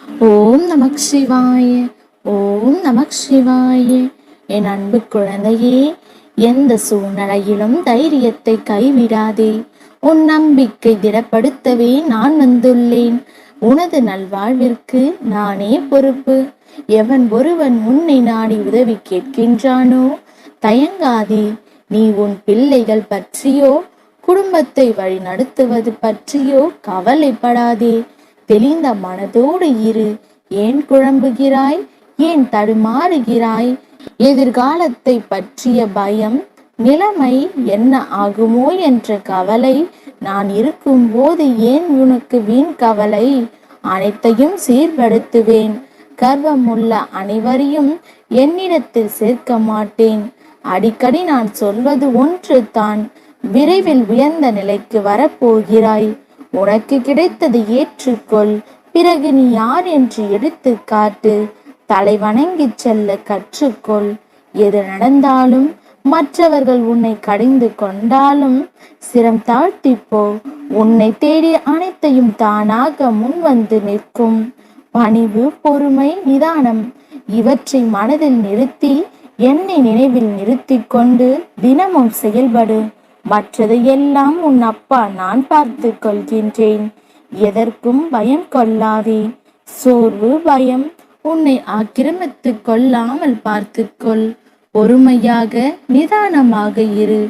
ஓம் நமக் சிவாய. ஓம் நமக் சிவாய. என் அன்பு குழந்தையே, எந்த சூழ்நிலையிலும் தைரியத்தை கைவிடாதே. உன் நம்பிக்கை திடப்படுத்தவே நான் வந்துள்ளேன். உனது நல்வாழ்விற்கு நானே பொறுப்பு. எவன் ஒருவன் உன்னை நாடி உதவி கேட்கின்றானோ தயங்காதே. நீ உன் பிள்ளைகள் பற்றியோ குடும்பத்தை வழி நடத்துவது பற்றியோ கவலைப்படாதே. தெளிந்த மனதோடு இரு. ஏன் குழம்புகிறாய்? ஏன் தடுமாறுகிறாய்? எதிர்காலத்தை பற்றிய பயம், நிலைமை என்ன ஆகுமோ என்ற கவலை, நான் இருக்கும்போது ஏன் உனக்கு வீண் கவலை? அனைத்தையும் சீர்படுத்துவேன். கர்வமுள்ள அனைவரையும் என்னிடத்தில் சேர்க்க மாட்டேன். அடிக்கடி நான் சொல்வது ஒன்று தான், விரைவில் உயர்ந்த நிலைக்கு வரப்போகிறாய். உனக்கு கிடைத்ததை ஏற்றுக்கொள். பிறகு நீ யார் என்று எடுத்து காட்டு. தலை வணங்கி செல்ல கற்றுக்கொள். எது நடந்தாலும், மற்றவர்கள் உன்னை கடிந்து கொண்டாலும் சிரம் தாழ்த்திப்போ. உன்னை தேடி அனைத்தையும் தானாக முன் வந்து நிற்கும். பணிவு, பொறுமை, நிதானம் இவற்றை மனதில் நிறுத்தி என்னை நினைவில் நிறுத்தி கொண்டு தினமும் செயல்படு. மற்றது எல்லாம் உன் அப்பா நான் பார்த்து கொள்கின்றேன். எதற்கும் பயம் கொள்ளாதே. சோர்வு, பயம் உன்னை ஆக்கிரமித்து கொள்ளாமல் பார்த்துக்கொள். பொறுமையாக, நிதானமாக இரு.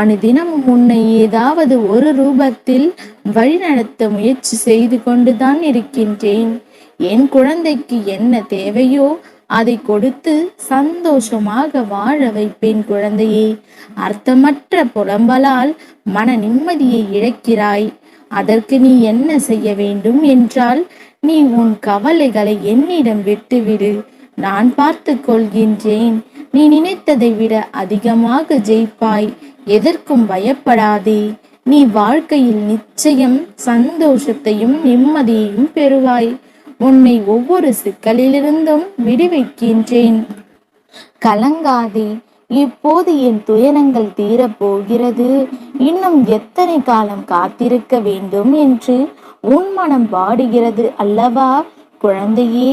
அனுதினமும் உன்னை ஏதாவது ஒரு ரூபத்தில் வழிநடத்த முயற்சி செய்து கொண்டுதான் இருக்கின்றேன். என் குழந்தைக்கு என்ன தேவையோ அதை கொடுத்து சந்தோஷமாக வாழ வைப்பேன். குழந்தையே, அர்த்தமற்ற புலம்பலால் மன நிம்மதியை இழக்கிறாய். அதற்கு நீ என்ன செய்ய வேண்டும் என்றால், நீ உன் கவலைகளை என்னிடம் விட்டுவிடு. நான் பார்த்து கொள்கின்றேன். நீ நினைத்ததை விட அதிகமாக ஜெயிப்பாய். எதற்கும் பயப்படாதே. நீ வாழ்க்கையில் நிச்சயம் சந்தோஷத்தையும் நிம்மதியையும் பெறுவாய். உன்னை ஒவ்வொரு சிக்கலிலிருந்தும் விடுவிக்கின்றேன். கலங்காதே. இப்போது என் துயரங்கள் தீரப்போகிறது. இன்னும் எத்தனை காலம் காத்திருக்க வேண்டும் என்று உன் மனம் வாடுகிறது அல்லவா? குழந்தையே,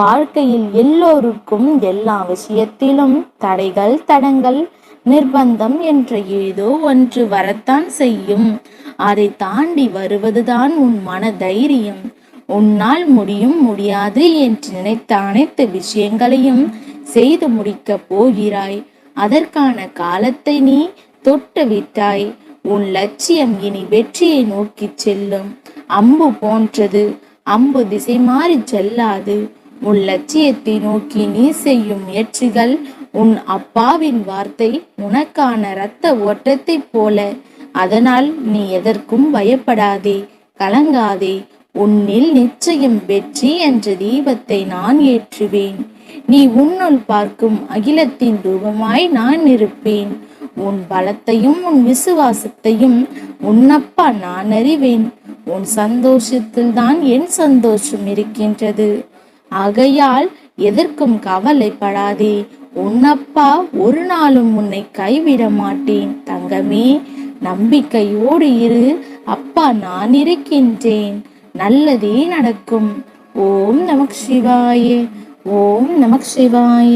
வாழ்க்கையில் எல்லோருக்கும் எல்லா விஷயத்திலும் தடைகள், தடங்கள், நிர்பந்தம் என்ற ஏதோ ஒன்று வரத்தான் செய்யும். அதை தாண்டி வருவதுதான் உன் மன தைரியம். உன்னால் முடியும், முடியாது என்று நினைத்த அனைத்து விஷயங்களையும் செய்து முடிக்கப் போகிறாய். அதற்கான காலத்தை நீ தொட்டு விட்டாய். உன் லட்சியம் இனி வெற்றியை நோக்கி செல்லும். அம்பு போன்றது. அம்பு திசை மாறி செல்லாது. உன் லட்சியத்தை நோக்கி நீ செய்யும் முயற்சிகள் உன் அப்பாவின் வார்த்தை உனக்கான இரத்த ஓட்டத்தை போல. அதனால் நீ எதற்கும் பயப்படாதே, கலங்காதே. உன்னில் நிச்சயம் வெற்றி என்ற தீபத்தை நான் ஏற்றுவேன். நீ உன்னுள் பார்க்கும் அகிலத்தின் ரூபமாய் நான் இருப்பேன். உன் பலத்தையும் உன் விசுவாசத்தையும் உன்னப்பா நான் அறிவேன். உன் சந்தோஷத்தில் தான் என் சந்தோஷம் இருக்கின்றது. ஆகையால் எதற்கும் கவலைப்படாதே. உன்னப்பா ஒரு நாளும் உன்னை கைவிட மாட்டேன். தங்கமே, நம்பிக்கையோடு இரு. அப்பா நான் இருக்கின்றேன். நல்லதே நடக்கும். ஓம் நமக் சிவாய. ஓம் நமக் சிவாய.